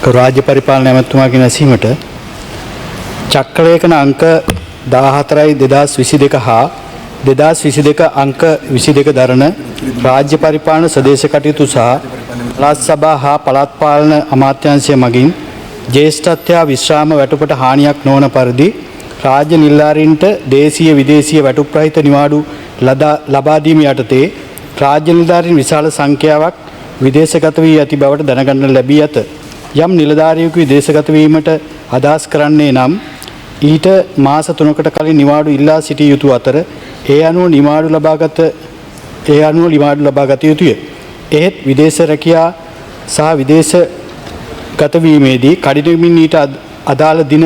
රාජ්‍ය පරිපාලන ඇමතුමාගෙන් ඇසීමට චක්‍රලේඛන අංක 14/2022 හා 2022 අංක 22 දරන රාජ්‍ය පරිපාලන සදේශ කටයුතු සහ පළාත් සභා හා පළාත් පාලන අමාත්‍යාංශය මගින් ජ්‍යෙෂ්ඨත්වය විශ්‍රාම වැටුපට හානියක් නොවන පරිදි රාජ්‍ය නිලධාරීන්ට දේශීය විදේශීය වැටුප් රහිත නිවාඩු ලබා දීම යටතේ රාජ්‍ය නිලධාරීන් විශාල සංඛ්‍යාවක් විදේශගත වී ඇති බවට දැනගන්න ලැබී ඇත. යම් නිලධාරියෙකු විදේශගත වීමට අදහස් කරන්නේ නම් ඊට මාස 3කට කලින් නිවාඩු ඉල්ලා සිටිය යුතු අතර ඒ අනුව නිවාඩු ලබා ගත යුතුය. එහෙත් විදේශ රැකියා සහ විදේශගත වීමේදී කඩිනමින් ඊට අදාළ දින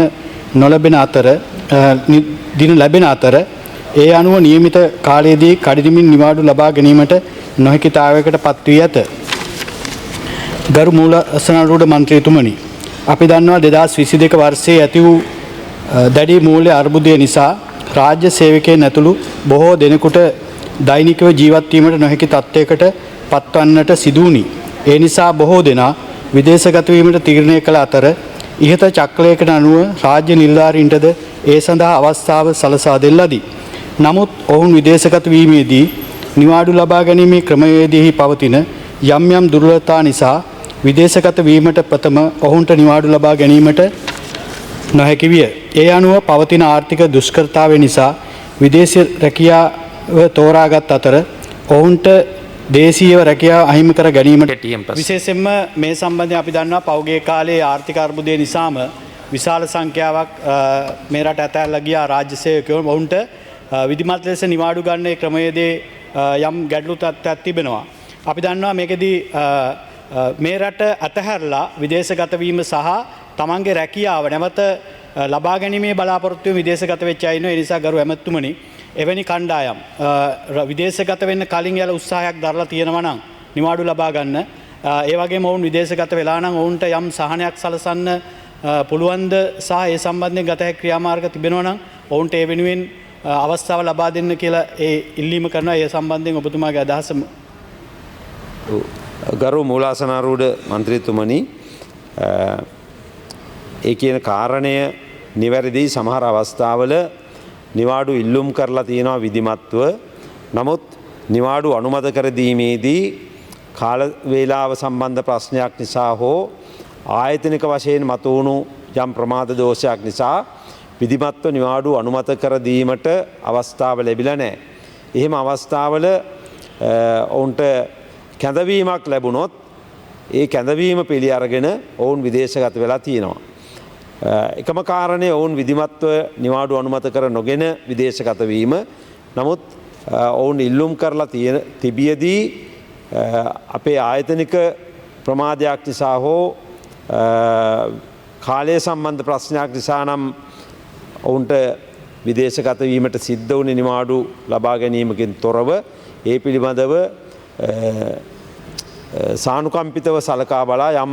ලැබෙන අතර ඒ අනුව නියමිත කාලයේදී කඩිනමින් නිවාඩු ලබා ගැනීමට නොහැකිතාවයකට පත් වී ඇත. ගරු මූලසනාරූඪ මන්ත්‍රීතුමනි, අපි දන්නවා 2022 වර්ෂයේ ඇති වූ දැඩි මූල්‍ය අර්බුදය නිසා රාජ්‍ය සේවකයන් ඇතුළු බොහෝ දෙනෙකුට දෛනිකව ජීවත් වීමට නොහැකි තත්ත්වයකට පත්වන්නට සිදු වුණි. ඒ නිසා බොහෝ දෙනා විදේශගත වීමට තීරණය කළ අතර ඉහත චක්‍රලේඛන අනුව රාජ්‍ය නිලධාරීන්ටද ඒ සඳහා අවස්ථාව සලසා දෙන ලදී. නමුත් ඔවුන් විදේශගත වීමේදී නිවාඩු ලබා ගැනීමේ ක්‍රමවේදයෙහි පවතින යම් යම් දුර්වලතා නිසා විදේශගත වීමට ප්‍රථම ඔවුන්ට නිවාඩු ලබා ගැනීමට නොහැකි විය. ඒ අනුව පවතින ආර්ථික දුෂ්කරතාවය නිසා විදේශ රැකියාව තෝරාගත් අතර ඔවුන්ට දේශීය රැකියාව අහිමි කර ගැනීමට විශේෂයෙන්ම මේ සම්බන්ධයෙන් අපි දන්නවා පෞගේ කාලයේ ආර්ථික අර්බුදය නිසාම විශාල සංඛ්‍යාවක් මේ රට ඇතැල්ලා ගියා රාජ්‍ය සේවකයෝ. ඔවුන්ට විධිමත් ලෙස නිවාඩු ගන්න ක්‍රමයේදී යම් ගැටලු තත්ත්වයක් තිබෙනවා. අපි දන්නවා මේකෙදී මේ රට අතහැරලා විදේශගත වීම සහ තමන්ගේ රැකියාව නැවත ලබා ගැනීමේ බලාපොරොත්තු වෙන විදේශගත වෙච්ච අය ඉන්නවා. ඒ නිසා ගරු ඇමතුමනි, එවැනි කණ්ඩායම් විදේශගත වෙන්න කලින් යාලා උත්සාහයක් දරලා තියෙනවා නම් නිවාඩු ලබා ගන්න. ඒ වගේම ඔවුන් විදේශගත වෙලා නම් ඔවුන්ට යම් සහනයක් සලසන්න පුළුවන්ද සහ ඒ සම්බන්ධයෙන් ගත හැකි ක්‍රියාමාර්ග තිබෙනවා නම් ඔවුන්ට ඒ වෙනුවෙන් අවස්ථාව ලබා දෙන්න කියලා ඒ ඉල්ලීම කරනවා. ඒ සම්බන්ධයෙන් ඔබතුමාගේ අදහස. ගරු මූලාසනාරූඪ මන්ත්‍රීතුමනි, ඒ කියන කාරණය නිවැරදි. සමහර අවස්ථාවල නිවාඩු ඉල්ලුම් කරලා තියෙනවා විධිමත්ව. නමුත් නිවාඩු අනුමත කර දීමේදී කාල වේලාව සම්බන්ධ ප්‍රශ්නයක් නිසා හෝ ආයතනික වශයෙන් මතුවුණු යම් ප්‍රමාද දෝෂයක් නිසා විධිමත්ව නිවාඩු අනුමත කර දීමට අවස්ථාව ලැබිලා නැහැ. එහෙම අවස්ථාවල ඔවුන්ට කැඳවීමක් ලැබුණොත් ඒ කැඳවීම පිළි අරගෙන ඔවුන් විදේශගත වෙලා තියෙනවා. එකම කාරණය ඔවුන් විධිමත්ව නිවාඩු අනුමත කර නොගෙන විදේශගත වීම. නමුත් ඔවුන් ඉල්ලුම් කරලා තිබියදී අපේ ආයතනික ප්‍රමාදයක් නිසා හෝ කාලය සම්බන්ධ ප්‍රශ්නයක් නිසා නම් ඔවුන්ට විදේශගත වීමට සිද්ධ වුණේ නිවාඩු ලබා ගැනීමකින් තොරව ඒ පිළිබඳව සානුකම්පිතව සලකා බලා යම්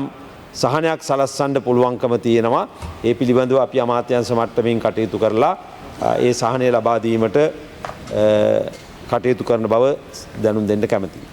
සහනයක් සලස්සන්න පුළුවන්කම තියෙනවා. ඒ පිළිබඳව අපි අමාත්‍යාංශ මට්ටමින් කටයුතු කරලා ඒ සහනය ලබා දීමට කටයුතු කරන බව දැනුම් දෙන්න කැමැතියි.